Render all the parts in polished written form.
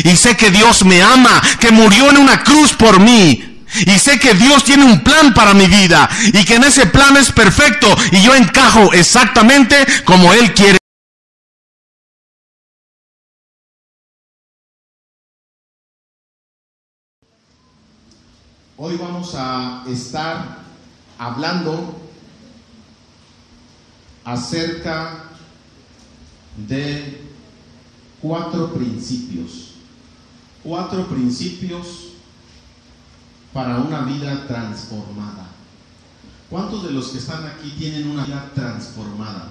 Y sé que Dios me ama, que murió en una cruz por mí. Y sé que Dios tiene un plan para mi vida. Y que en ese plan es perfecto. Y yo encajo exactamente como Él quiere. Hoy vamos a estar hablando acerca de 4 principios. 4 principios para una vida transformada. ¿Cuántos de los que están aquí tienen una vida transformada?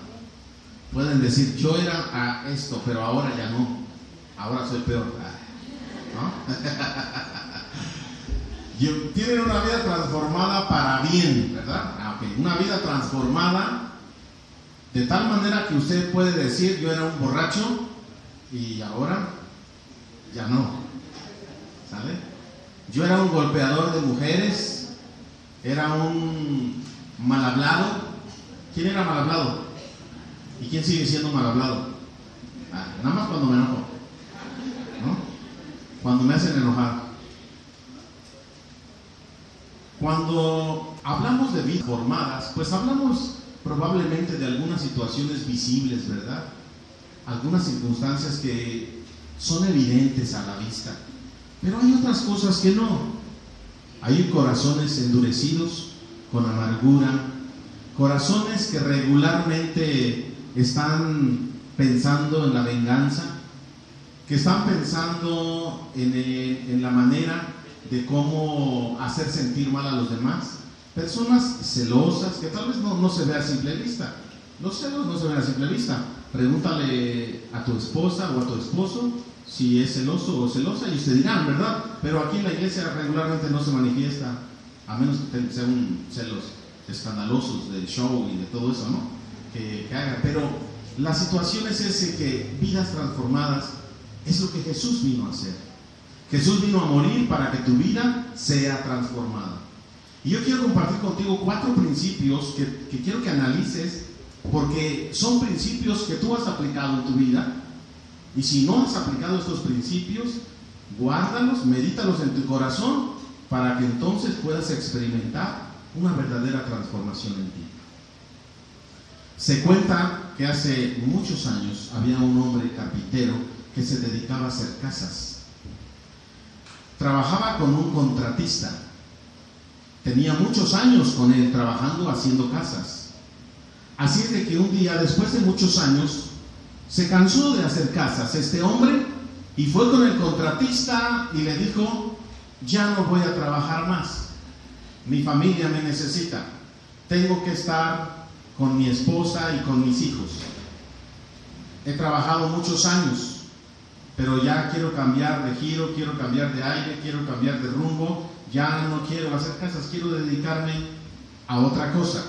Pueden decir, yo era a esto, pero ahora ya no. Ahora soy peor. ¿No? Tienen una vida transformada para bien, ¿verdad? Okay. Una vida transformada de tal manera que usted puede decir, yo era un borracho y ahora ya no. ¿Sale? Yo era un golpeador de mujeres, era un mal hablado. ¿Quién era mal hablado? ¿Y quién sigue siendo mal hablado? Nada más cuando me enojo, ¿no? Cuando me hacen enojar. Cuando hablamos de vidas formadas, pues hablamos probablemente de algunas situaciones visibles, ¿verdad? Algunas circunstancias que son evidentes a la vista. Pero hay otras cosas que no. Hay corazones endurecidos, con amargura, corazones que regularmente están pensando en la venganza, que están pensando en la manera de cómo hacer sentir mal a los demás. Personas celosas, que tal vez no se vea a simple vista. Los celos no se ven a simple vista. Pregúntale a tu esposa o a tu esposo si es celoso o celosa y ustedes dirán, ¿verdad? Pero aquí en la iglesia regularmente no se manifiesta, a menos que sean celos escandalosos del show y de todo eso, ¿no? Que hagan. Pero la situación es ese, que vidas transformadas es lo que Jesús vino a hacer. Jesús vino a morir para que tu vida sea transformada. Y yo quiero compartir contigo 4 principios que quiero que analices, porque son principios que tú has aplicado en tu vida. Y si no has aplicado estos principios, guárdalos, medítalos en tu corazón, para que entonces puedas experimentar una verdadera transformación en ti. Se cuenta que hace muchos años había un hombre carpintero que se dedicaba a hacer casas. Trabajaba con un contratista. Tenía muchos años con él trabajando, haciendo casas. Así es de que un día, después de muchos años, se cansó de hacer casas este hombre y fue con el contratista y le dijo, ya no voy a trabajar más. Mi familia me necesita. Tengo que estar con mi esposa y con mis hijos. He trabajado muchos años, pero ya quiero cambiar de giro, quiero cambiar de aire, quiero cambiar de rumbo. Ya no quiero hacer casas, quiero dedicarme a otra cosa.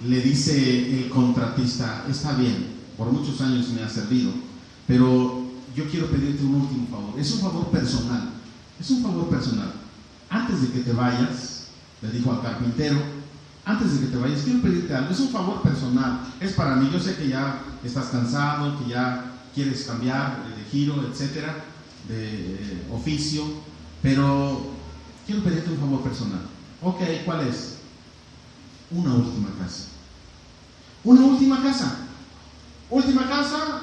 Le dice el contratista, está bien, por muchos años me ha servido, pero yo quiero pedirte un último favor. Es un favor personal, es un favor personal. Antes de que te vayas, le dijo al carpintero, antes de que te vayas, quiero pedirte algo. Es un favor personal, es para mí. Yo sé que ya estás cansado, que ya quieres cambiar de giro, etcétera, de oficio, pero quiero pedirte un favor personal. Ok, ¿cuál es? Una última casa. Una última casa. Última casa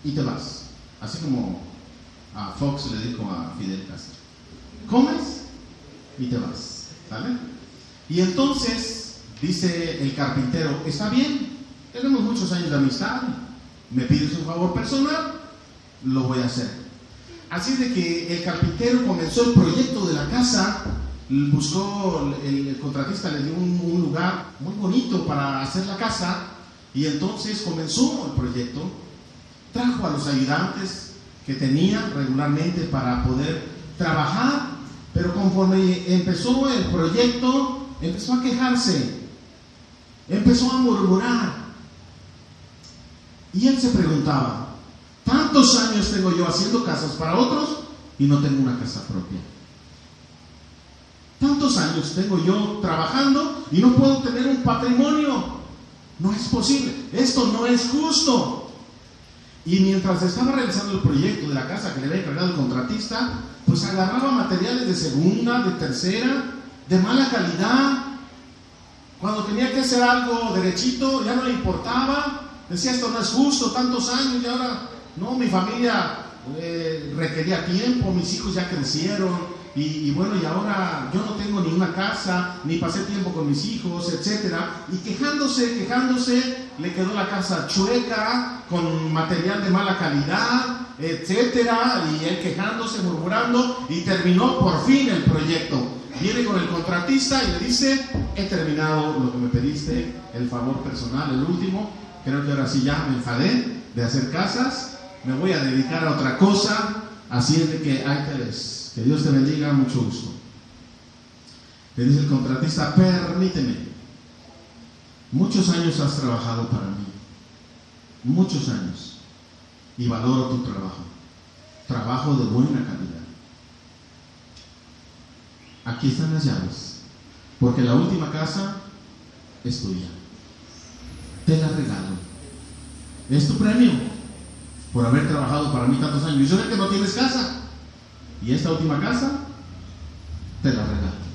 y te vas. Así como a Fox le dijo a Fidel Castro. Comes y te vas. ¿Sale? Y entonces dice el carpintero, está bien, tenemos muchos años de amistad, me pides un favor personal, lo voy a hacer. Así de que el carpintero comenzó el proyecto de la casa. Buscó, el contratista le dio un lugar muy bonito para hacer la casa, y entonces comenzó el proyecto. Trajo a los ayudantes que tenía regularmente para poder trabajar, pero conforme empezó el proyecto, empezó a quejarse, empezó a murmurar, y él se preguntaba, tantos años tengo yo haciendo casas para otros y no tengo una casa propia. Tantos años tengo yo trabajando y no puedo tener un patrimonio. No es posible. Esto no es justo. Y mientras estaba realizando el proyecto de la casa que le había encargado el contratista, pues agarraba materiales de segunda, de tercera, de mala calidad. Cuando tenía que hacer algo derechito, ya no le importaba. Decía, esto no es justo, tantos años, y ahora, no, mi familia requería tiempo, mis hijos ya crecieron, y bueno, y ahora yo no tengo ni una casa, ni pasé tiempo con mis hijos, etcétera. Y quejándose, le quedó la casa chueca, con material de mala calidad, etcétera, y él quejándose, murmurando, y terminó por fin el proyecto. Viene con el contratista y le dice, he terminado lo que me pediste, el favor personal, el último, creo que ahora sí ya me enfadé de hacer casas, me voy a dedicar a otra cosa, así es de que ahí te ves. Que Dios te bendiga, mucho gusto. Le dice el contratista, permíteme, muchos años has trabajado para mí, muchos años, y valoro tu trabajo de buena calidad. Aquí están las llaves, porque la última casa es tuya, te la regalo, es tu premio por haber trabajado para mí tantos años. Y yo sé que no tienes casa, y esta última casa te la regalo.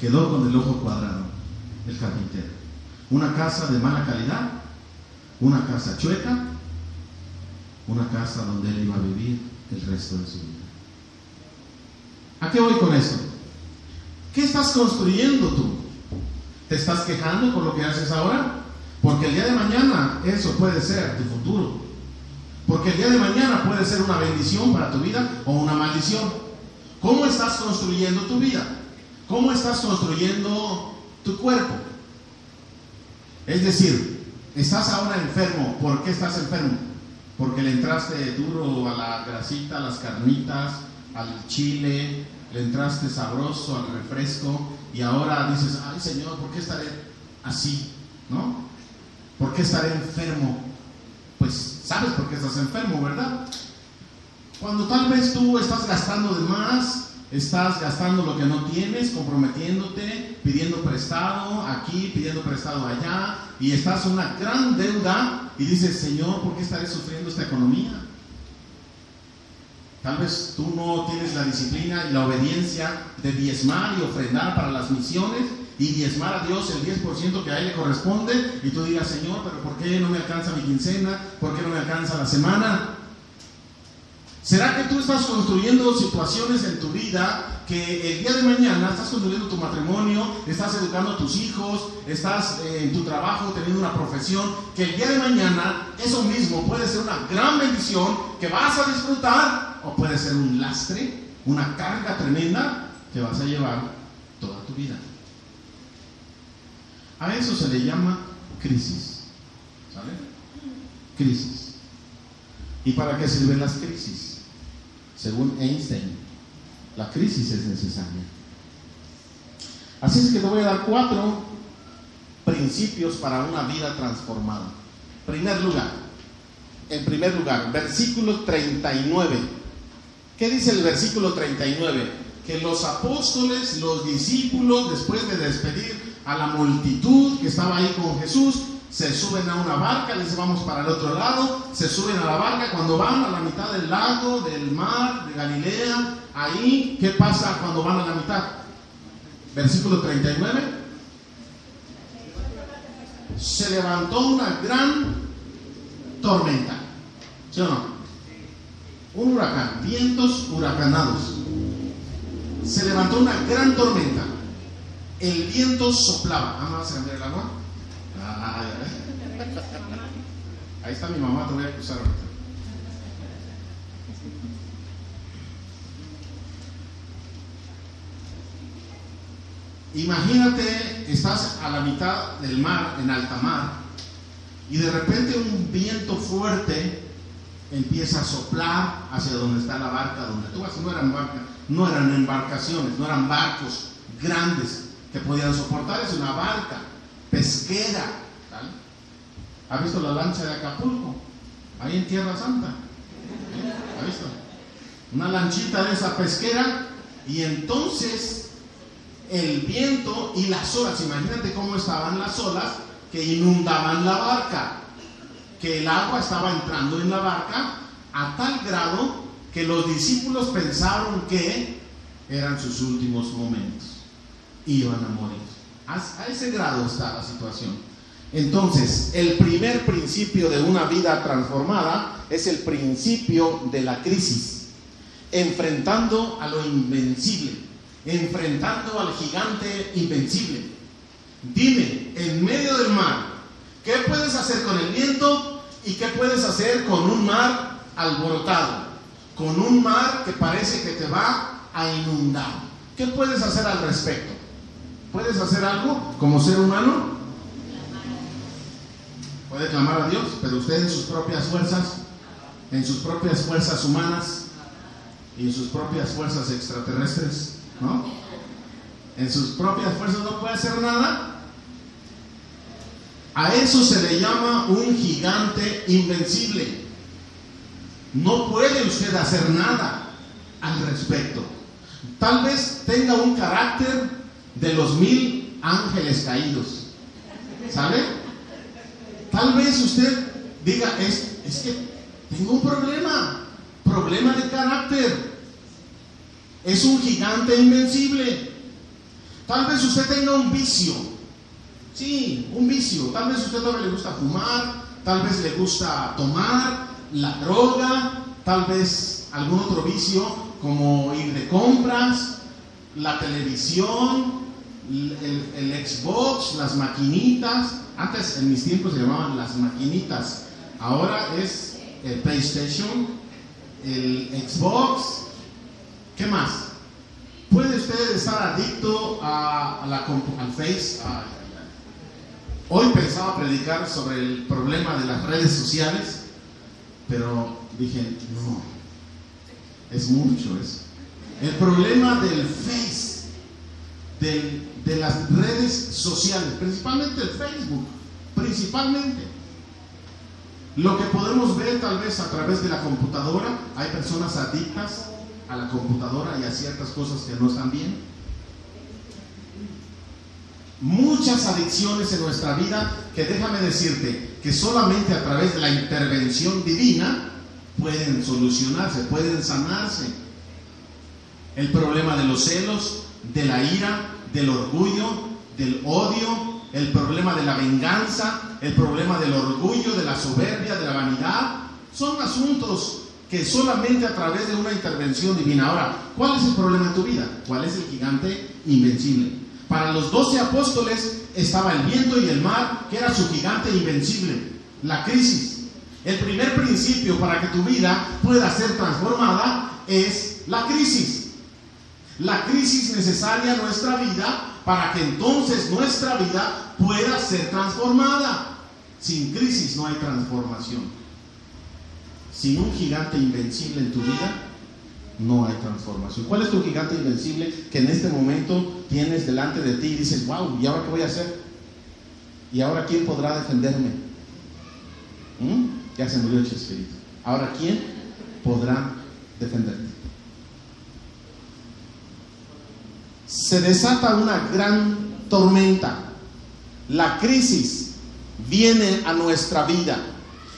Quedó con el ojo cuadrado el carpintero. Una casa de mala calidad, una casa chueca, una casa donde él iba a vivir el resto de su vida. ¿A qué voy con esto? ¿Qué estás construyendo tú? ¿Te estás quejando por lo que haces ahora? Porque el día de mañana eso puede ser tu futuro. Porque el día de mañana puede ser una bendición para tu vida o una maldición. ¿Cómo estás construyendo tu vida? ¿Cómo estás construyendo tu cuerpo? Es decir, estás ahora enfermo. ¿Por qué estás enfermo? Porque le entraste duro a la grasita, a las carnitas, al chile, le entraste sabroso al refresco y ahora dices, ay Señor, ¿por qué estaré así? ¿No? ¿Por qué estaré enfermo? Pues sabes por qué estás enfermo, ¿verdad? Cuando tal vez tú estás gastando de más, estás gastando lo que no tienes, comprometiéndote, pidiendo prestado aquí, pidiendo prestado allá, y estás en una gran deuda y dices, Señor, ¿por qué estaré sufriendo esta economía? Tal vez tú no tienes la disciplina y la obediencia de diezmar y ofrendar para las misiones y diezmar a Dios el 10% que a Él le corresponde, y tú digas, Señor, pero ¿por qué no me alcanza mi quincena? ¿Por qué no me alcanza la semana? ¿Será que tú estás construyendo situaciones en tu vida que el día de mañana estás construyendo tu matrimonio, estás educando a tus hijos, estás en tu trabajo teniendo una profesión, que el día de mañana eso mismo puede ser una gran bendición que vas a disfrutar, o puede ser un lastre, una carga tremenda que vas a llevar toda tu vida? A eso se le llama crisis, ¿sale? Crisis. ¿Y para qué sirven las crisis? Según Einstein, la crisis es necesaria. Así es que te voy a dar 4 principios para una vida transformada. En primer lugar, versículo 39. ¿Qué dice el versículo 39? Que los apóstoles, los discípulos, después de despedir a la multitud que estaba ahí con Jesús, se suben a una barca, les vamos para el otro lado, se suben a la barca. Cuando van a la mitad del lago, del mar, de Galilea, ahí, ¿qué pasa cuando van a la mitad? Versículo 39. Se levantó una gran tormenta, ¿sí o no? Un huracán, vientos huracanados. Se levantó una gran tormenta. El viento soplaba. ¿Vas a cambiar el agua? Ahí está mi mamá, te voy a acusar ahorita. Imagínate, estás a la mitad del mar, en alta mar, y de repente un viento fuerte empieza a soplar hacia donde está la barca, donde tú vas. No eran embarcaciones, no eran barcos grandes que podían soportar. Es una barca pesquera, ¿vale? ¿Ha visto la lancha de Acapulco? Ahí en Tierra Santa, ¿ha visto? Una lanchita de esa pesquera, y entonces el viento y las olas, imagínate cómo estaban las olas que inundaban la barca, que el agua estaba entrando en la barca a tal grado que los discípulos pensaron que eran sus últimos momentos, iban a morir. A ese grado está la situación. Entonces, el primer principio de una vida transformada es el principio de la crisis, enfrentando a lo invencible, enfrentando al gigante invencible. Dime, en medio del mar, ¿qué puedes hacer con el viento y qué puedes hacer con un mar alborotado? Con un mar que parece que te va a inundar. ¿Qué puedes hacer al respecto? ¿Puedes hacer algo como ser humano? Puede clamar a Dios, pero usted en sus propias fuerzas humanas y en sus propias fuerzas extraterrestres, ¿no? En sus propias fuerzas no puede hacer nada. A eso se le llama un gigante invencible. No puede usted hacer nada al respecto. Tal vez tenga un carácter de los 1000 ángeles caídos, ¿sabe? Tal vez usted diga, es que tengo un problema de carácter. Es un gigante invencible. Tal vez usted tenga un vicio. Sí, un vicio. Tal vez a usted no le gusta fumar, tal vez le gusta tomar, la droga, tal vez algún otro vicio como ir de compras, la televisión, el Xbox, las maquinitas. Antes en mis tiempos se llamaban las maquinitas, ahora es el PlayStation, el Xbox. ¿Qué más? Puede usted estar adicto al Face. Hoy pensaba predicar sobre el problema de las redes sociales, pero dije, no, es mucho eso. El problema del Face, de las redes sociales, principalmente el Facebook, principalmente. Lo que podemos ver tal vez a través de la computadora, hay personas adictas a la computadora y a ciertas cosas que no están bien. Muchas adicciones en nuestra vida que déjame decirte que solamente a través de la intervención divina pueden solucionarse, pueden sanarse. El problema de los celos, de la ira, del orgullo, del odio, el problema de la venganza, el problema del orgullo, de la soberbia, de la vanidad, son asuntos que solamente a través de una intervención divina. Ahora, ¿cuál es el problema en tu vida? ¿Cuál es el gigante invencible? Para los 12 apóstoles estaba el viento y el mar, que era su gigante invencible, la crisis. El primer principio para que tu vida pueda ser transformada es la crisis. La crisis necesaria en nuestra vida para que entonces nuestra vida pueda ser transformada. Sin crisis no hay transformación. Sin un gigante invencible en tu vida no hay transformación. ¿Cuál es tu gigante invencible que en este momento tienes delante de ti y dices, wow, ¿y ahora qué voy a hacer? ¿Y ahora quién podrá defenderme? Ya se murió el Chespirito. ¿Ahora quién podrá defenderte? Se desata una gran tormenta. La crisis viene a nuestra vida.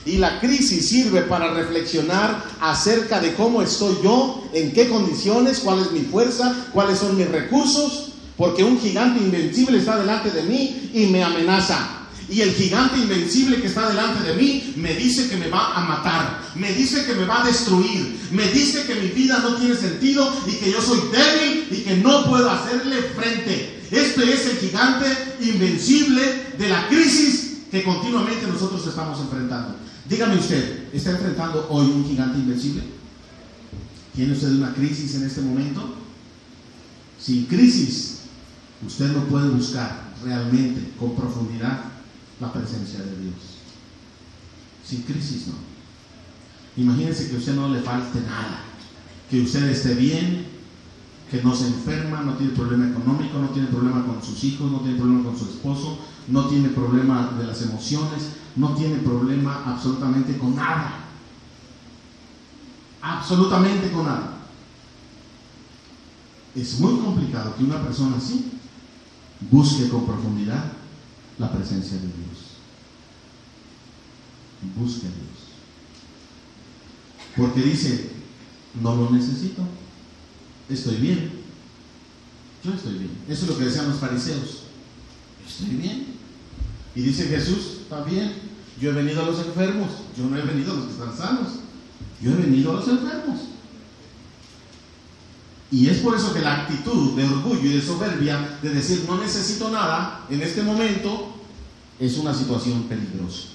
Y la crisis sirve para reflexionar acerca de cómo estoy yo, en qué condiciones, cuál es mi fuerza, cuáles son mis recursos, porque un gigante invencible está delante de mí y me amenaza. Y el gigante invencible que está delante de mí me dice que me va a matar, me dice que me va a destruir, me dice que mi vida no tiene sentido y que yo soy débil y que no puedo hacerle frente. Este es el gigante invencible de la crisis que continuamente nosotros estamos enfrentando. Dígame usted, ¿está enfrentando hoy un gigante invencible? ¿Tiene usted una crisis en este momento? Sin crisis, usted no puede buscar realmente, con profundidad, la presencia de Dios. Sin crisis no. Imagínese que a usted no le falte nada, que usted esté bien, que no se enferma, no tiene problema económico, no tiene problema con sus hijos, no tiene problema con su esposo, no tiene problema de las emociones, no tiene problema absolutamente con nada. Absolutamente con nada. Es muy complicado que una persona así busque con profundidad la presencia de Dios. busque a Dios. Porque dice, no lo necesito, estoy bien, yo estoy bien. Eso es lo que decían los fariseos, estoy bien. Y dice Jesús, está bien, yo he venido a los enfermos, yo no he venido a los que están sanos, yo he venido a los enfermos. Y es por eso que la actitud de orgullo y de soberbia, de decir no necesito nada en este momento, es una situación peligrosa.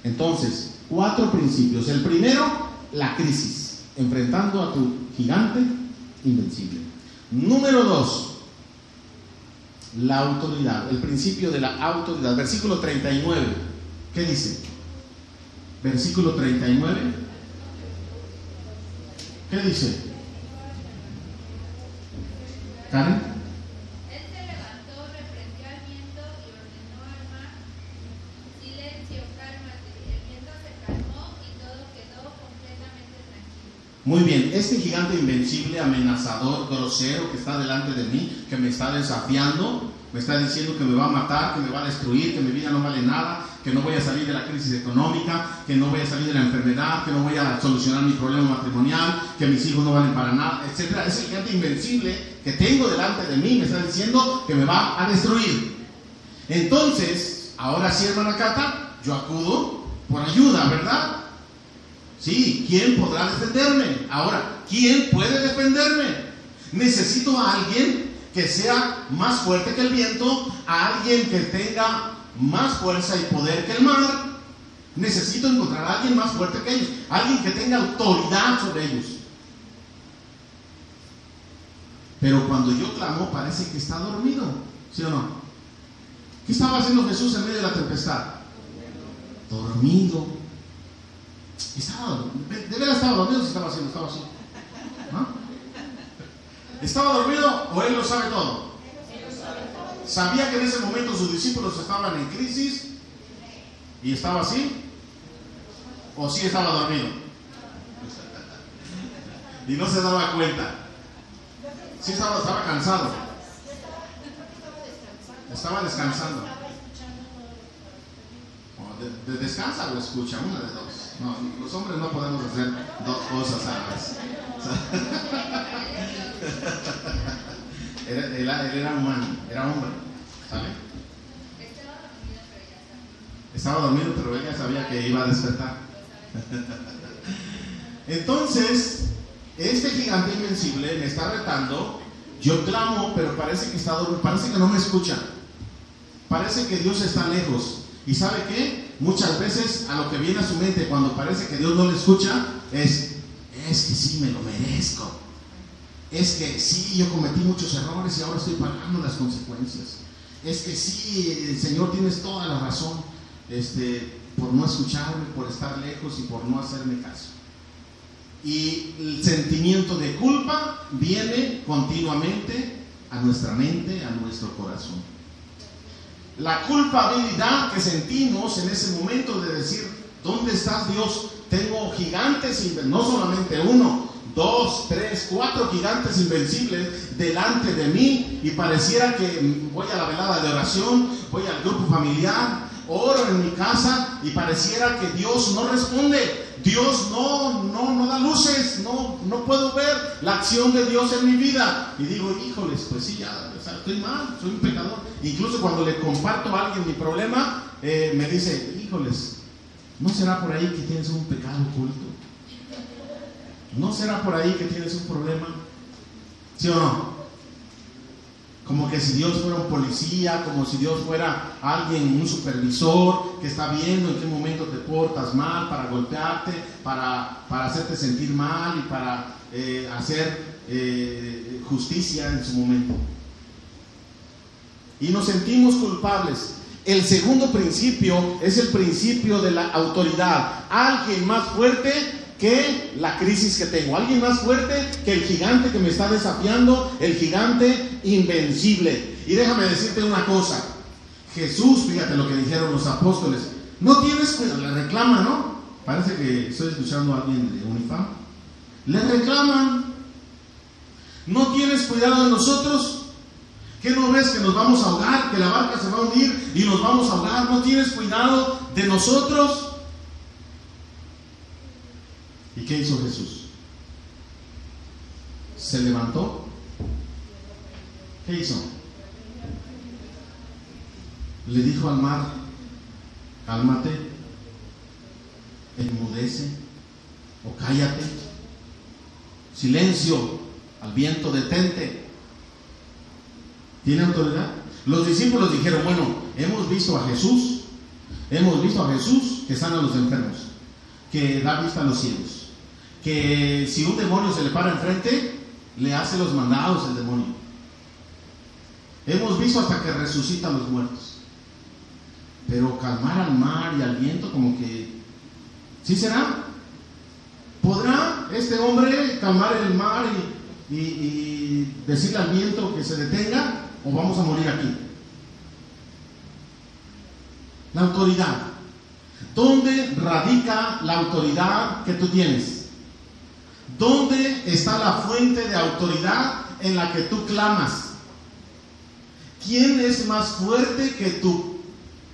Entonces, 4 principios. El primero, la crisis, enfrentando a tu gigante invencible. Número 2, la autoridad, el principio de la autoridad. Versículo 39, ¿qué dice? Versículo 39, ¿qué dice? ¿Karen? Él se levantó, reprendió al viento y ordenó al mar: silencio, cálmate. El viento se calmó y todo quedó completamente tranquilo. Muy bien, este gigante invencible, amenazador, grosero que está delante de mí, que me está desafiando, me está diciendo que me va a matar, que me va a destruir, que mi vida no vale nada, que no voy a salir de la crisis económica, que no voy a salir de la enfermedad, que no voy a solucionar mi problema matrimonial, que mis hijos no valen para nada, etc. Ese gigante invencible que tengo delante de mí me está diciendo que me va a destruir. Entonces, ahora sí, hermana Cata, yo acudo por ayuda, ¿verdad? Sí, ¿quién podrá defenderme? Ahora, ¿quién puede defenderme? Necesito a alguien que sea más fuerte que el viento, a alguien que tenga más fuerza y poder que el mar. Necesito encontrar a alguien más fuerte que ellos, alguien que tenga autoridad sobre ellos. Pero cuando yo clamo, parece que está dormido, ¿sí o no? ¿Qué estaba haciendo Jesús en medio de la tempestad? Dormido. ¿De veras estaba dormido? ¿Si estaba haciendo? ¿Estaba así? ¿No? ¿Estaba dormido o él lo sabe todo? ¿Sabía que en ese momento sus discípulos estaban en crisis y estaba así? ¿O sí estaba dormido? Y no se daba cuenta. Sí estaba cansado. Estaba descansando. O descansa o escucha, una de dos. No, los hombres no podemos hacer dos cosas a la vez. Él era humano, era hombre, ¿sabe? Estaba dormido, pero él ya sabía que iba a despertar. Entonces, este gigante invencible me está retando. Yo clamo, pero parece que está dormido, parece que no me escucha. Parece que Dios está lejos. ¿Y sabe qué? Muchas veces a lo que viene a su mente cuando parece que Dios no le escucha es que sí me lo merezco. Es que sí, yo cometí muchos errores y ahora estoy pagando las consecuencias. Es que sí, Señor, tienes toda la razón, por no escucharme, por estar lejos y por no hacerme caso. Y el sentimiento de culpa viene continuamente a nuestra mente, a nuestro corazón. La culpabilidad que sentimos en ese momento de decir, ¿dónde estás, Dios? Tengo gigantes, no solamente 1, 2, 3, 4 gigantes invencibles delante de mí, y pareciera que voy a la velada de oración, voy al grupo familiar, oro en mi casa y pareciera que Dios no responde. Dios no da luces, no puedo ver la acción de Dios en mi vida. Y digo, híjoles, pues sí, ya, o sea, estoy mal, soy un pecador. Incluso cuando le comparto a alguien mi problema, me dice, híjoles, ¿no será por ahí que tienes un pecado oculto? ¿No será por ahí que tienes un problema? ¿Sí o no? Como que si Dios fuera un policía, como si Dios fuera alguien, un supervisor que está viendo en qué momento te portas mal para golpearte, para hacerte sentir mal y para hacer justicia en su momento. Y nos sentimos culpables. El segundo principio es el principio de la autoridad. Alguien más fuerte que la crisis que tengo, alguien más fuerte que el gigante que me está desafiando, el gigante invencible. Y déjame decirte una cosa, Jesús, fíjate lo que dijeron los apóstoles, no tienes cuidado, le reclaman, ¿no? Parece que estoy escuchando a alguien de Unifam. Le reclaman, no tienes cuidado de nosotros. ¿Qué no ves que nos vamos a ahogar, que la barca se va a hundir y nos vamos a ahogar? ¿No tienes cuidado de nosotros? qué hizo Jesús? Se levantó. ¿Qué hizo? Le dijo al mar: cálmate, enmudece o cállate. Silencio, al viento detente. ¿Tiene autoridad? Los discípulos dijeron: bueno, hemos visto a Jesús que sana a los enfermos, que da vista a los ciegos, que si un demonio se le para enfrente, le hace los mandados el demonio. Hemos visto hasta que resucita a los muertos. Pero calmar al mar y al viento, como que ¿sí será? ¿Podrá este hombre calmar el mar y decirle al viento que se detenga, o vamos a morir aquí? La autoridad. ¿Dónde radica la autoridad que tú tienes? ¿Dónde está la fuente de autoridad en la que tú clamas? ¿Quién es más fuerte que tu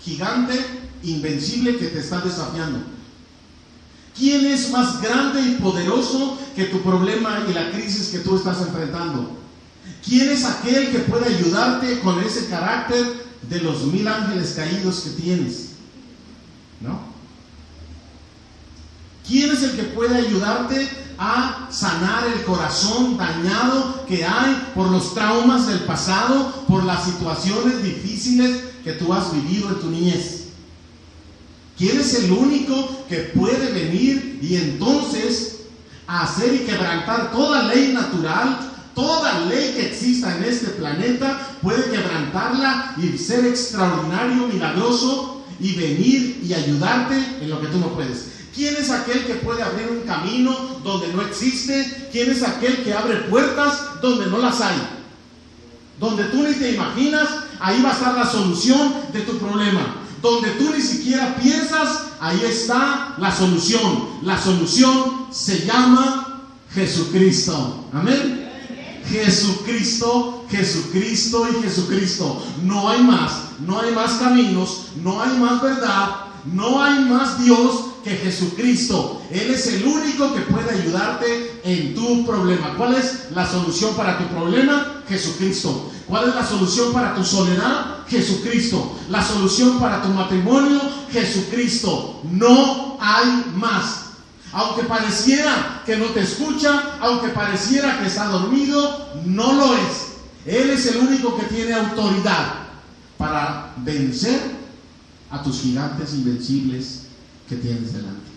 gigante invencible que te está desafiando? ¿Quién es más grande y poderoso que tu problema y la crisis que tú estás enfrentando? ¿Quién es aquel que puede ayudarte con ese carácter de los 1000 ángeles caídos que tienes? ¿No? ¿Quién es el que puede ayudarte a sanar el corazón dañado que hay por los traumas del pasado, por las situaciones difíciles que tú has vivido en tu niñez? ¿Quién es el único que puede venir y entonces hacer y quebrantar toda ley natural, toda ley que exista en este planeta? Puede quebrantarla y ser extraordinario, milagroso, y venir y ayudarte en lo que tú no puedes. ¿Quién es aquel que puede abrir un camino donde no existe? ¿Quién es aquel que abre puertas donde no las hay? Donde tú ni te imaginas, ahí va a estar la solución de tu problema. Donde tú ni siquiera piensas, ahí está la solución. La solución se llama Jesucristo. Amén. Jesucristo, Jesucristo y Jesucristo. No hay más caminos, no hay más verdad, no hay más Dios que Jesucristo. Él es el único que puede ayudarte en tu problema. ¿Cuál es la solución para tu problema? Jesucristo. ¿Cuál es la solución para tu soledad? Jesucristo. La solución para tu matrimonio, Jesucristo. No hay más. Aunque pareciera que no te escucha, aunque pareciera que está dormido, no lo es. Él es el único que tiene autoridad para vencer a tus gigantes invencibles que tienes delante.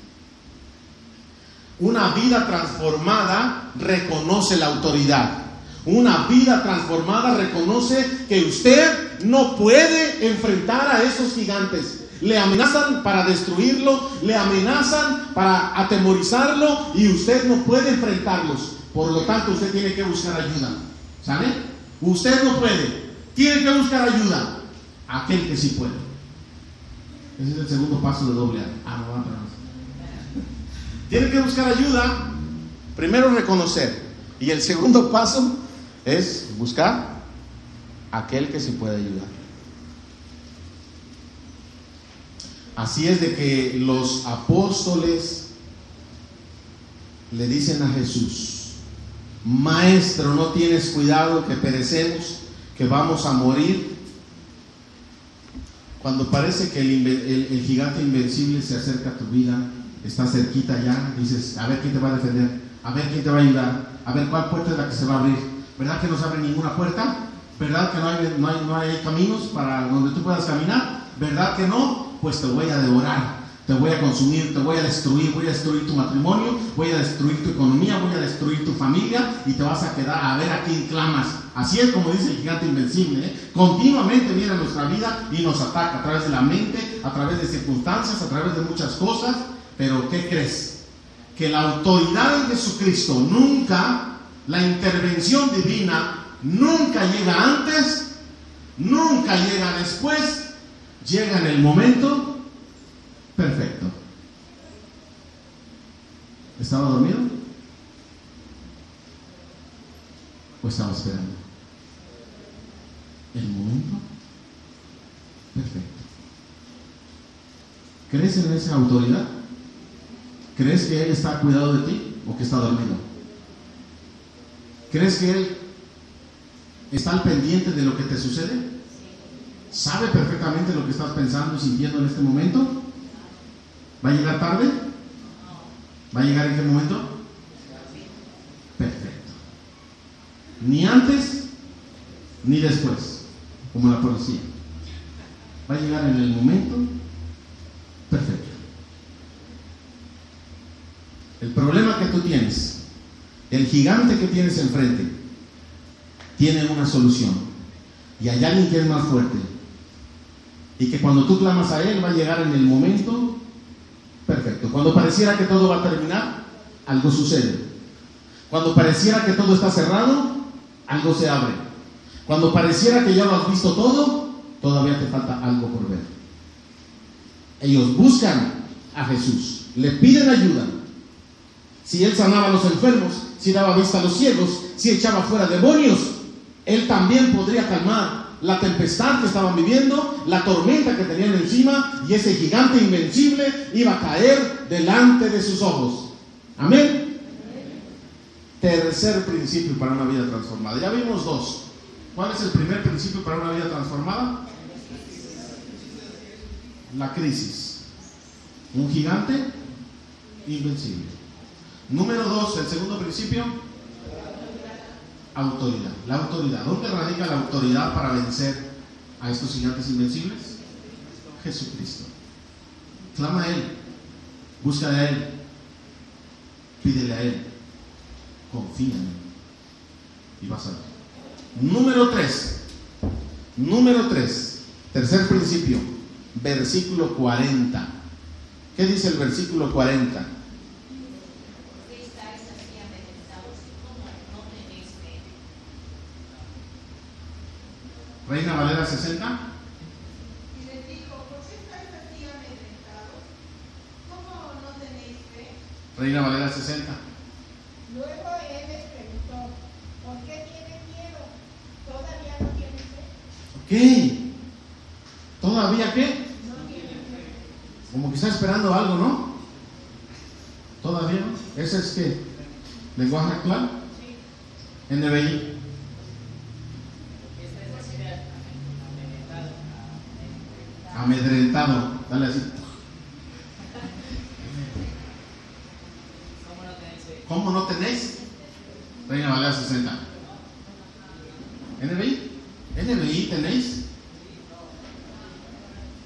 Una vida transformada reconoce la autoridad. Una vida transformada reconoce que usted no puede enfrentar a esos gigantes. Le amenazan para destruirlo, le amenazan para atemorizarlo y usted no puede enfrentarlos. Por lo tanto, usted tiene que buscar ayuda. ¿Sabe? Usted no puede. Tiene que buscar ayuda. Aquel que sí puede. Ese es el segundo paso de doble A. Tiene que buscar ayuda. Primero reconocer. Y el segundo paso es buscar aquel que sí puede ayudar. Así es de que los apóstoles le dicen a Jesús: Maestro, ¿no tienes cuidado que perecemos, que vamos a morir? Cuando parece que el gigante invencible se acerca a tu vida, está cerquita ya, dices: a ver quién te va a defender, a ver quién te va a ayudar, a ver cuál puerta es la que se va a abrir. ¿Verdad que no se abre ninguna puerta? ¿Verdad que no hay caminos para donde tú puedas caminar? ¿Verdad que no? Pues te voy a devorar, te voy a consumir, te voy a destruir tu matrimonio, voy a destruir tu economía, voy a destruir tu familia y te vas a quedar a ver a quién clamas. Así es como dice el gigante invencible, ¿eh? Continuamente viene a nuestra vida y nos ataca a través de la mente, a través de circunstancias, a través de muchas cosas. Pero ¿qué crees? Que la autoridad en Jesucristo nunca, la intervención divina nunca llega antes, nunca llega después. Llega en el momento perfecto. ¿Estaba dormido? ¿O estaba esperando? El momento perfecto. ¿Crees en esa autoridad? ¿Crees que Él está cuidado de ti o que está dormido? ¿Crees que Él está al pendiente de lo que te sucede? ¿Sabe perfectamente lo que estás pensando y sintiendo en este momento? ¿Va a llegar tarde? ¿Va a llegar en qué momento? Perfecto. Ni antes ni después, como la policía. Va a llegar en el momento perfecto. El problema que tú tienes, el gigante que tienes enfrente, tiene una solución. Y hay alguien que es más fuerte. Y que cuando tú clamas a Él va a llegar en el momento perfecto. Cuando pareciera que todo va a terminar, algo sucede. Cuando pareciera que todo está cerrado, algo se abre. Cuando pareciera que ya lo has visto todo, todavía te falta algo por ver. Ellos buscan a Jesús, le piden ayuda. Si Él sanaba a los enfermos, si daba vista a los ciegos, si echaba fuera demonios, Él también podría calmar la tempestad que estaban viviendo, la tormenta que tenían encima, y ese gigante invencible iba a caer delante de sus ojos. Amén. Tercer principio para una vida transformada. Ya vimos dos. ¿Cuál es el primer principio para una vida transformada? La crisis. Un gigante invencible. Número dos, el segundo principio. Autoridad. La autoridad. ¿Dónde radica la autoridad para vencer a estos gigantes invencibles? Jesucristo. Clama a Él. Busca a Él. Pídele a Él. Confía en Él. Y vas a ver. Número 3. Tercer principio. Versículo 40. ¿Qué dice el versículo 40? Reina Valera 60. Y les dijo: ¿por qué estáis así amedrentados? ¿Cómo no tenéis fe? Reina Valera 60. Luego él les preguntó: ¿por qué tienen miedo? ¿Todavía no tienen fe? ¿Qué? ¿Todavía qué? No tienen fe. Como que está esperando algo, ¿no? ¿Todavía no? ¿Ese es qué? ¿Lenguaje actual? Sí. NBI. Amedrentado. Dale así. ¿Cómo no tenéis? Reina Valera 60. ¿NBI? ¿NBI tenéis?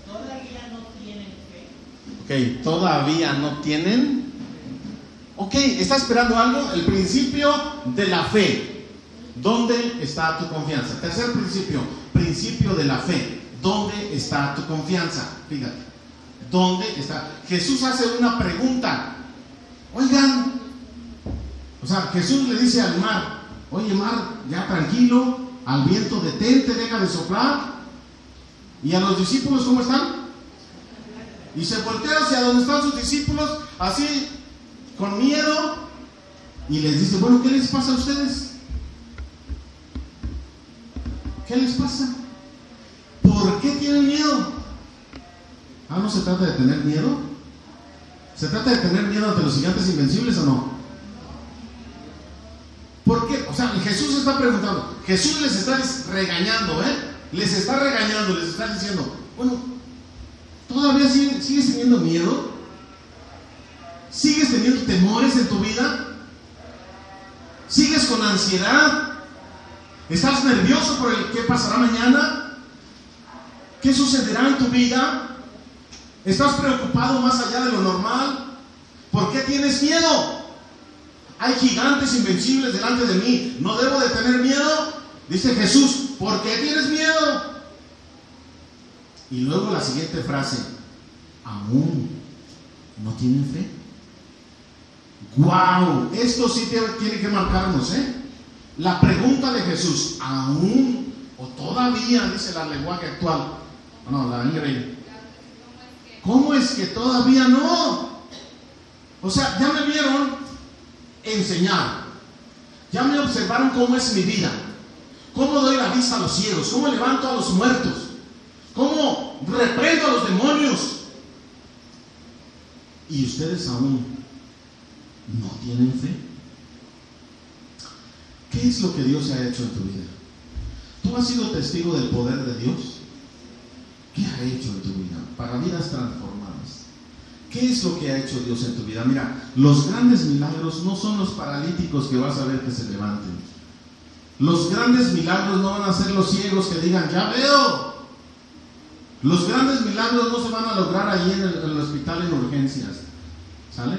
Todavía no tienen fe. Ok, todavía no tienen. Ok, está esperando algo. El principio de la fe. ¿Dónde está tu confianza? Tercer principio. Principio de la fe. ¿Dónde está tu confianza? Fíjate. ¿Dónde está? Jesús hace una pregunta. Oigan. O sea, Jesús le dice al mar: oye, mar, ya tranquilo. Al viento detente, deja de soplar. Y a los discípulos, ¿cómo están? Y se voltea hacia donde están sus discípulos, así, con miedo. Y les dice: bueno, ¿qué les pasa a ustedes? ¿Qué les pasa? ¿Por qué tienen miedo? ¿No se trata de tener miedo? ¿Se trata de tener miedo ante los gigantes invencibles o no? ¿Por qué? O sea, Jesús está preguntando. Jesús les está regañando, les está regañando, les está diciendo: bueno, ¿todavía sigues teniendo miedo? ¿Sigues teniendo temores en tu vida? ¿Sigues con ansiedad? ¿Estás nervioso por el qué pasará mañana? ¿Qué sucederá en tu vida? ¿Estás preocupado más allá de lo normal? ¿Por qué tienes miedo? Hay gigantes invencibles delante de mí. ¿No debo de tener miedo? Dice Jesús: ¿por qué tienes miedo? Y luego la siguiente frase: ¿aún no tienen fe? ¡Wow! Esto sí tiene que marcarnos, La pregunta de Jesús: ¿aún o todavía? Dice la lenguaje actual. No, la NBI. ¿Cómo es que todavía no? O sea, ya me vieron enseñar. Ya me observaron cómo es mi vida. Cómo doy la vista a los ciegos. Cómo levanto a los muertos. Cómo reprendo a los demonios. Y ustedes aún no tienen fe. ¿Qué es lo que Dios ha hecho en tu vida? ¿Tú has sido testigo del poder de Dios? ¿Qué ha hecho en tu vida para vidas transformadas? ¿Qué es lo que ha hecho Dios en tu vida? Mira, los grandes milagros no son los paralíticos que vas a ver que se levanten. Los grandes milagros no van a ser los ciegos que digan, ya veo. Los grandes milagros no se van a lograr allí en el hospital en urgencias. ¿Sale?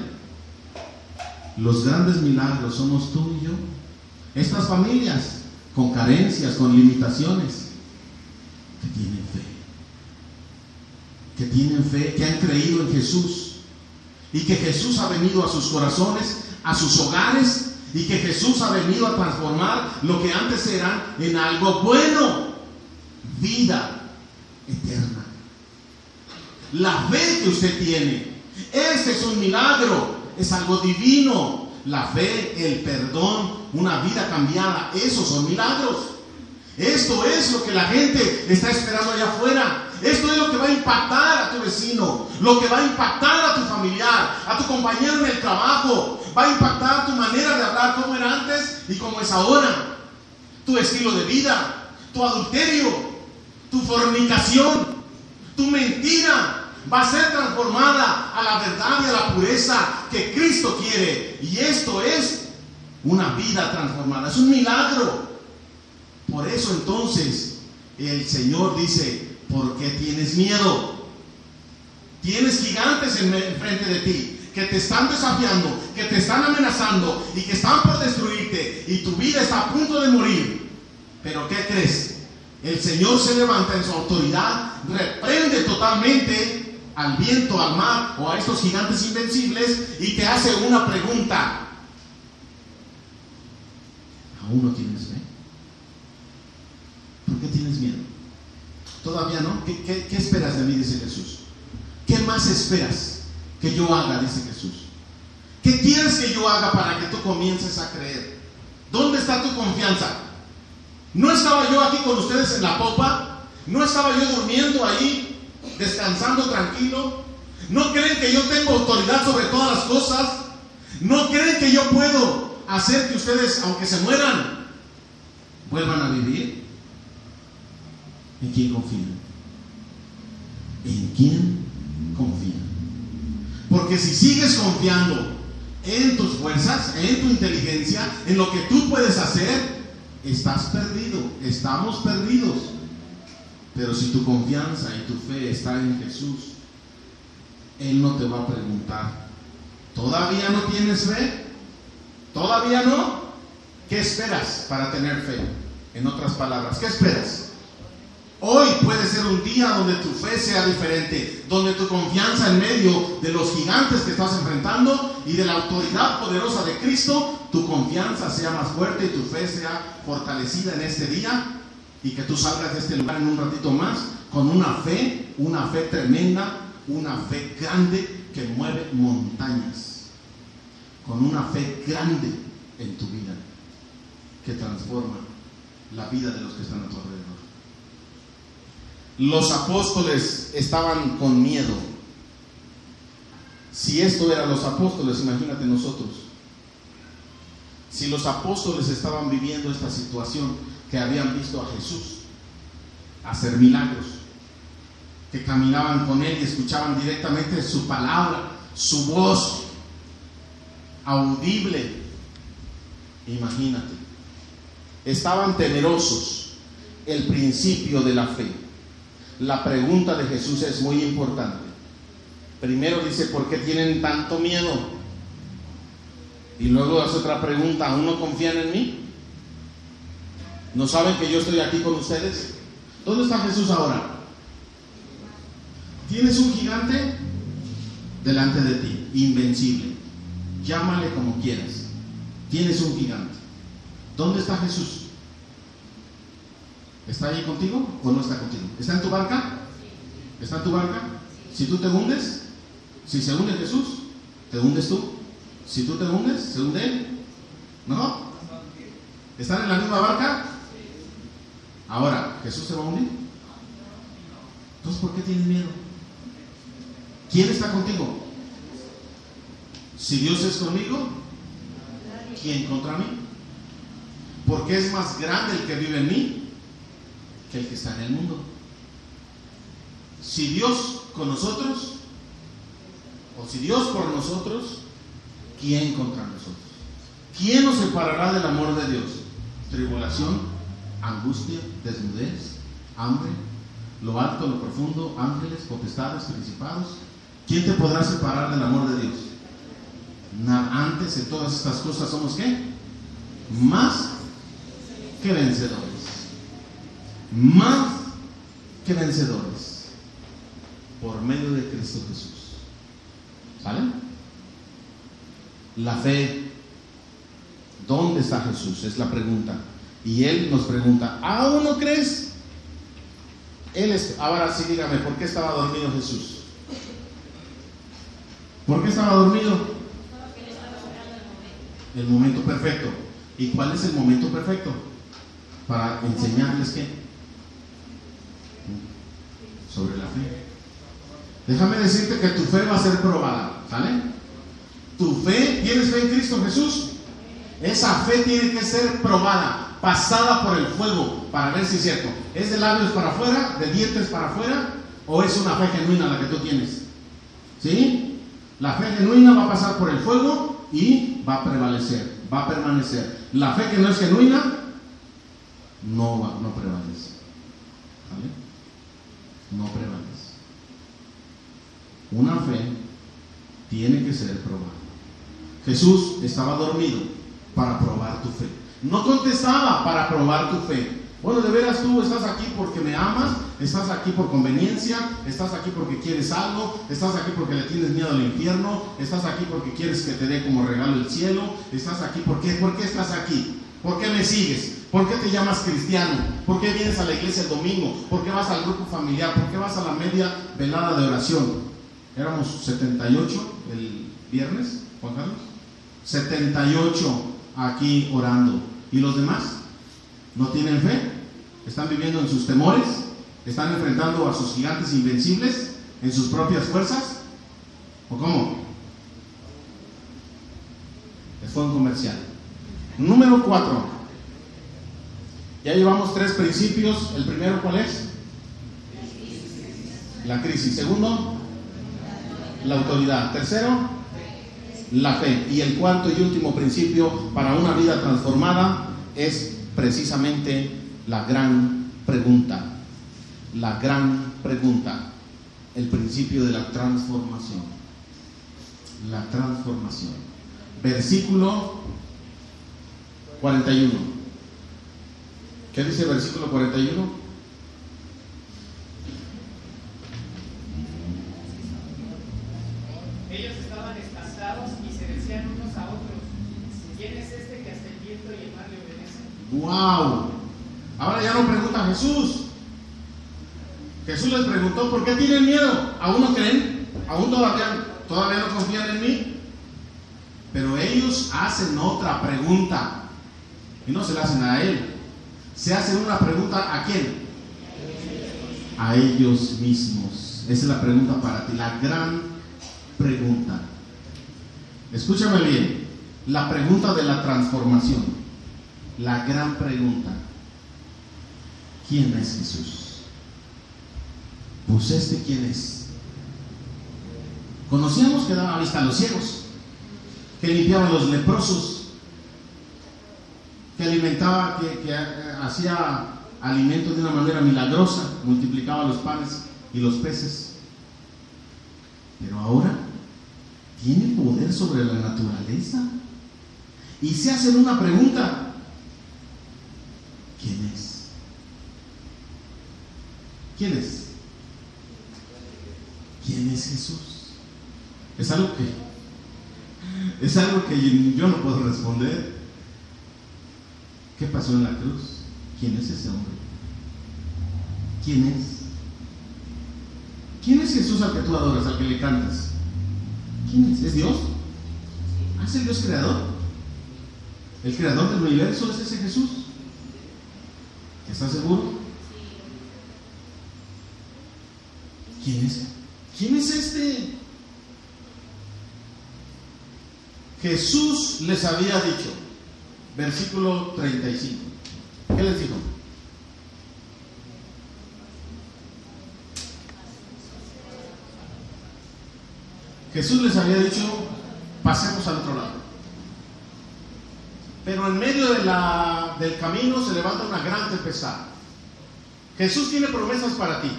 Los grandes milagros somos tú y yo. Estas familias con carencias, con limitaciones, que tienen fe, que han creído en Jesús, y que Jesús ha venido a sus corazones, a sus hogares, y que Jesús ha venido a transformar lo que antes eran en algo bueno, vida eterna. La fe que usted tiene, ese es un milagro, es algo divino. La fe, el perdón, una vida cambiada, esos son milagros. Esto es lo que la gente está esperando allá afuera. Esto es lo que va a impactar a tu vecino, lo que va a impactar a tu familiar, a tu compañero en el trabajo. Va a impactar tu manera de hablar, cómo era antes y cómo es ahora. Tu estilo de vida, tu adulterio, tu fornicación, tu mentira va a ser transformada a la verdad y a la pureza que Cristo quiere. Y esto es una vida transformada, es un milagro. Por eso entonces el Señor dice, ¿por qué tienes miedo? Tienes gigantes enfrente de ti que te están desafiando, que te están amenazando y que están por destruirte, y tu vida está a punto de morir. Pero ¿qué crees? El Señor se levanta en su autoridad, reprende totalmente al viento, al mar o a estos gigantes invencibles, y te hace una pregunta: ¿aún no tienes fe? ¿Por qué tienes miedo? Todavía no. ¿Qué esperas de mí? Dice Jesús. ¿Qué más esperas que yo haga? Dice Jesús. ¿Qué quieres que yo haga para que tú comiences a creer? ¿Dónde está tu confianza? ¿No estaba yo aquí con ustedes en la popa? ¿No estaba yo durmiendo ahí, descansando tranquilo? ¿No creen que yo tengo autoridad sobre todas las cosas? ¿No creen que yo puedo hacer que ustedes, aunque se mueran, vuelvan a vivir? ¿En quién confían? ¿En quién confían? Porque si sigues confiando en tus fuerzas, en tu inteligencia, en lo que tú puedes hacer, estás perdido, estamos perdidos. Pero si tu confianza y tu fe está en Jesús, Él no te va a preguntar, ¿todavía no tienes fe? ¿Todavía no? ¿Qué esperas para tener fe? En otras palabras, ¿qué esperas? Hoy puede ser un día donde tu fe sea diferente, donde tu confianza en medio de los gigantes que estás enfrentando y de la autoridad poderosa de Cristo, tu confianza sea más fuerte y tu fe sea fortalecida en este día, y que tú salgas de este lugar en un ratito más con una fe tremenda, una fe grande que mueve montañas, con una fe grande en tu vida que transforma la vida de los que están a tu alrededor. Los apóstoles estaban con miedo. Si esto eran los apóstoles, imagínate nosotros. Si los apóstoles estaban viviendo esta situación, que habían visto a Jesús hacer milagros, que caminaban con Él y escuchaban directamente su palabra, su voz audible. Imagínate, estaban temerosos. El principio de la fe. La pregunta de Jesús es muy importante. Primero dice, ¿por qué tienen tanto miedo? Y luego hace otra pregunta, ¿aún no confían en mí? ¿No saben que yo estoy aquí con ustedes? ¿Dónde está Jesús ahora? Tienes un gigante delante de ti, invencible. Llámale como quieras. Tienes un gigante. ¿Dónde está Jesús? ¿Está ahí contigo o no está contigo? ¿Está en tu barca? ¿Está en tu barca? Si tú te hundes, si se hunde Jesús, ¿te hundes tú? Si tú te hundes, ¿se hunde Él? ¿No? ¿Están en la misma barca? Ahora, ¿Jesús se va a hundir? Entonces, ¿por qué tienes miedo? ¿Quién está contigo? Si Dios es conmigo, ¿quién contra mí? Porque es más grande el que vive en mí que el que está en el mundo. Si Dios con nosotros, o si Dios por nosotros, ¿quién contra nosotros? ¿Quién nos separará del amor de Dios? Tribulación, angustia, desnudez, hambre, lo alto, lo profundo, ángeles, potestades, principados. ¿Quién te podrá separar del amor de Dios? Nada. Antes de todas estas cosas somos ¿qué? Más que vencedores. Más que vencedores. Por medio de Cristo Jesús. ¿Sale? La fe. ¿Dónde está Jesús? Es la pregunta. Y Él nos pregunta, ¿aún no crees? Ahora sí, dígame, ¿por qué estaba dormido Jesús? ¿Por qué estaba dormido? El momento perfecto. ¿Y cuál es el momento perfecto? Para enseñarles ¿qué? Sobre la fe. Déjame decirte que tu fe va a ser probada, ¿sale? Tu fe, ¿tienes fe en Cristo Jesús? Esa fe tiene que ser probada, pasada por el fuego, para ver si es cierto. ¿Es de labios para afuera, de dientes para afuera, o es una fe genuina la que tú tienes? ¿Sí? La fe genuina va a pasar por el fuego y va a prevalecer, va a permanecer. La fe que no es genuina no prevalece. ¿Vale? No prevalece. Una fe tiene que ser probada. Jesús estaba dormido para probar tu fe. No contestaba para probar tu fe. Bueno, de veras tú estás aquí porque me amas, estás aquí por conveniencia, estás aquí porque quieres algo, estás aquí porque le tienes miedo al infierno, estás aquí porque quieres que te dé como regalo el cielo, estás aquí ¿por qué estás aquí? ¿Por qué me sigues? ¿Por qué te llamas cristiano? ¿Por qué vienes a la iglesia el domingo? ¿Por qué vas al grupo familiar? ¿Por qué vas a la media velada de oración? Éramos 78 el viernes, Juan Carlos. 78 aquí orando. ¿Y los demás? ¿No tienen fe? ¿Están viviendo en sus temores? ¿Están enfrentando a sus gigantes invencibles en sus propias fuerzas? ¿O cómo? Fue un comercial. Número 4. Ya llevamos 3 principios. ¿El primero cuál es? La crisis. Segundo, la autoridad. Tercero, la fe. Y el cuarto y último principio para una vida transformada es precisamente la gran pregunta. La gran pregunta. El principio de la transformación. La transformación. Versículo 41. ¿Qué dice el versículo 41? Ellos estaban espantados y se decían unos a otros: ¿quién es este que hasta el viento y el mar le obedecen? ¡Wow! Ahora ya no pregunta Jesús. Jesús les preguntó: ¿por qué tienen miedo? ¿Aún no creen? ¿Aún todavía no confían en mí? Pero ellos hacen otra pregunta. Y no se la hacen a él. Se hacen una pregunta ¿a quién? A ellos mismos. Esa es la pregunta para ti. La gran pregunta. Escúchame bien. La pregunta de la transformación. La gran pregunta. ¿Quién es Jesús? Pues ¿quién es? Conocíamos que daba vista a los ciegos, que limpiaba a los leprosos, que alimentaba, que hacía alimento de una manera milagrosa, multiplicaba los panes y los peces. Pero ahora tiene poder sobre la naturaleza. Y se hacen una pregunta: ¿quién es? ¿Quién es? ¿Quién es Jesús? Es algo que yo no puedo responder. ¿Qué pasó en la cruz? ¿Quién es ese hombre? ¿Quién es? ¿Quién es Jesús al que tú adoras, al que le cantas? ¿Quién es? ¿Es Dios? ¿Es el Dios creador? ¿El creador del universo es ese Jesús? ¿Estás seguro? ¿Quién es? ¿Quién es este? Jesús les había dicho: versículo 35. ¿Qué les dijo? Jesús les había dicho, pasemos al otro lado. Pero en medio del camino se levanta una gran tempestad. Jesús tiene promesas para ti.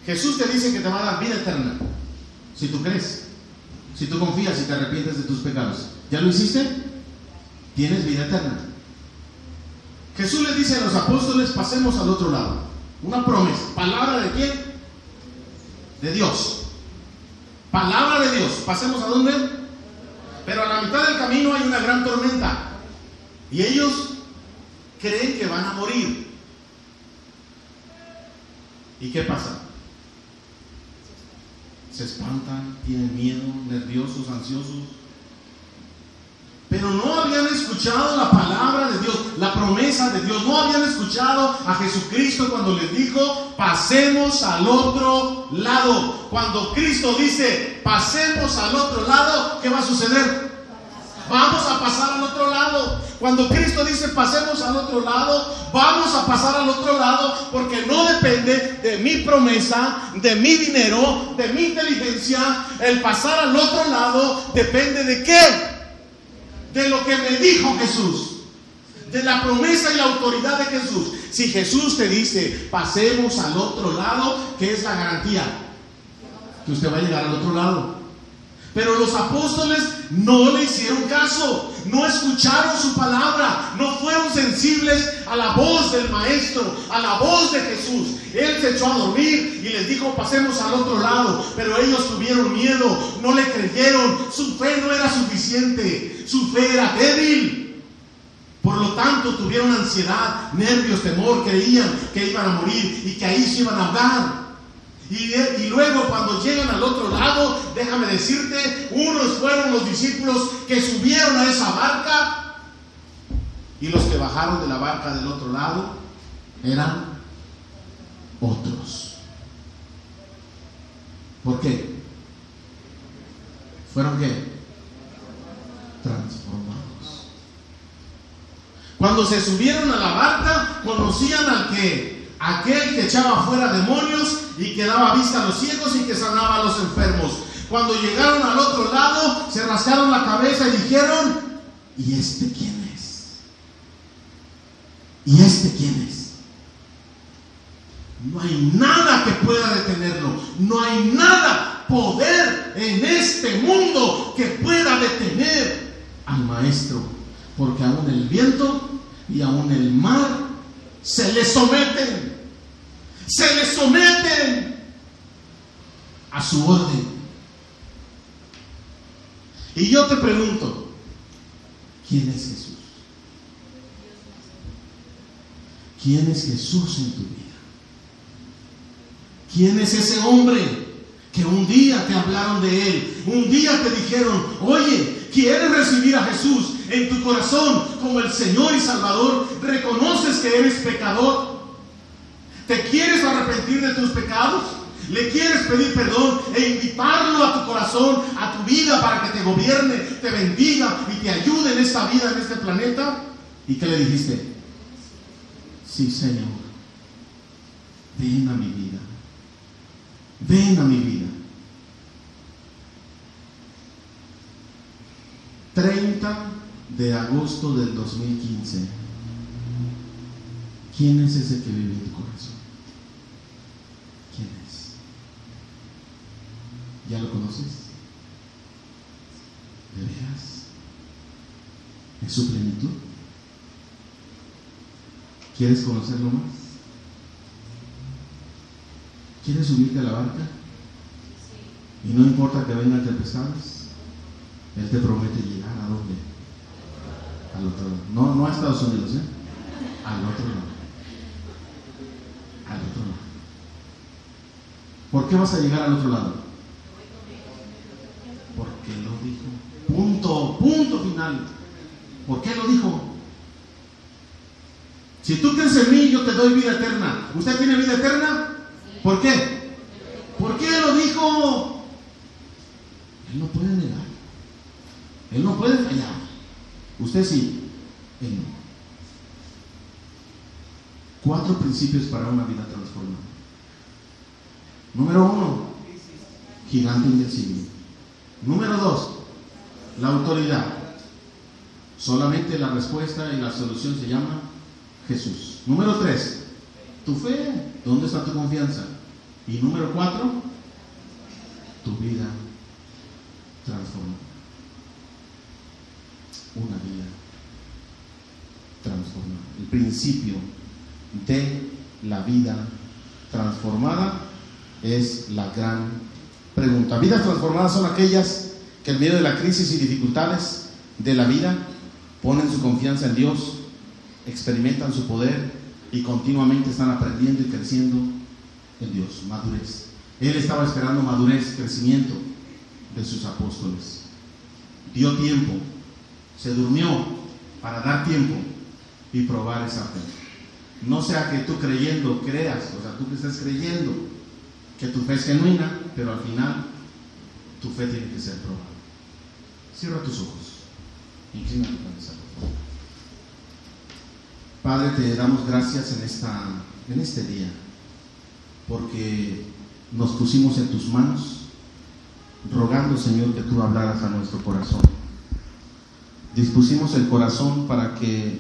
Jesús te dice que te va a dar vida eterna. Si tú crees, si tú confías y te arrepientes de tus pecados. ¿Ya lo hiciste? Tienes vida eterna. Jesús les dice a los apóstoles, pasemos al otro lado. Una promesa. ¿Palabra de quién? De Dios. Palabra de Dios. ¿Pasemos a dónde? Pero a la mitad del camino hay una gran tormenta. Y ellos creen que van a morir. ¿Y qué pasa? Se espantan, tienen miedo, nerviosos, ansiosos. Pero no habían escuchado la palabra de Dios, la promesa de Dios. No habían escuchado a Jesucristo cuando les dijo, pasemos al otro lado. Cuando Cristo dice, pasemos al otro lado, ¿qué va a suceder? Vamos a pasar al otro lado. Cuando Cristo dice, pasemos al otro lado, vamos a pasar al otro lado, porque no depende de mi promesa, de mi dinero, de mi inteligencia. El pasar al otro lado depende de ¿qué? De lo que me dijo Jesús, de la promesa y la autoridad de Jesús. Si Jesús te dice, pasemos al otro lado, ¿qué es la garantía? Que usted va a llegar al otro lado. Pero los apóstoles no le hicieron caso, no escucharon su palabra, no fueron sensibles a la voz del Maestro, a la voz de Jesús. Él se echó a dormir y les dijo, pasemos al otro lado. Pero ellos tuvieron miedo, no le creyeron, su fe no era suficiente, su fe era débil. Por lo tanto tuvieron ansiedad, nervios, temor, creían que iban a morir y que ahí se iban a ahogar. Y luego cuando llegan al otro lado, déjame decirte, unos fueron los discípulos que subieron a esa barca, y los que bajaron de la barca del otro lado eran otros. ¿Por qué? ¿Fueron qué? Transformados. Cuando se subieron a la barca, conocían aquel que echaba fuera demonios y que daba vista a los ciegos y que sanaba a los enfermos. Cuando llegaron al otro lado, se rascaron la cabeza y dijeron, ¿y este quién es? ¿Y este quién es? No hay nada que pueda detenerlo. No hay nada, poder en este mundo que pueda detener al Maestro. Porque aún el viento y aún el mar se le someten. Se le someten a su orden. Y yo te pregunto, ¿quién es Jesús? ¿Quién es Jesús en tu vida? ¿Quién es ese hombre que un día te hablaron de él? Un día te dijeron, oye, ¿quieres recibir a Jesús en tu corazón como el Señor y Salvador? ¿Reconoces que eres pecador? ¿Te quieres arrepentir de tus pecados? ¿Le quieres pedir perdón e invitarlo a tu corazón, a tu vida, para que te gobierne, te bendiga y te ayude en esta vida, en este planeta? ¿Y qué le dijiste? Sí, Señor, ven a mi vida. Ven a mi vida. 30 de agosto del 2015. ¿Quién es ese que vive en tu corazón? ¿Quién es? ¿Ya lo conoces? ¿De veras? ¿En su plenitud? ¿Quieres conocerlo más? ¿Quieres subirte a la barca? Y no importa que vengan tempestades, Él te promete llegar ¿a dónde? Al otro lado. No a Estados Unidos, al otro lado. Al otro lado. ¿Por qué vas a llegar al otro lado? Porque lo dijo. Punto final. ¿Por qué lo dijo? Si tú crees en mí, yo te doy vida eterna. ¿Usted tiene vida eterna? ¿Por qué? ¿Por qué lo dijo? Él no puede negar. Él no puede fallar. Usted sí. en mí. 4 principios para una vida transformada. Número 1, gigante invencible. Número 2, la autoridad. Solamente la respuesta y la solución se llama Jesús. Número 3, tu fe. ¿Dónde está tu confianza? Y número 4, tu vida transformada. Una vida transformada. El principio de la vida transformada es la gran pregunta. Vidas transformadas son aquellas que en medio de la crisis y dificultades de la vida ponen su confianza en Dios, experimentan su poder y continuamente están aprendiendo y creciendo en Dios. Madurez. Él estaba esperando madurez, crecimiento de sus apóstoles. Dio tiempo, se durmió para dar tiempo y probar esa fe. No sea que tú creyendo creas, o sea, tú que estás creyendo que tu fe es genuina, pero al final tu fe tiene que ser probada. Cierra tus ojos, inclina tu cabeza. Padre, te damos gracias en este día, porque nos pusimos en tus manos, rogando, Señor, que tú hablaras a nuestro corazón. Dispusimos el corazón para que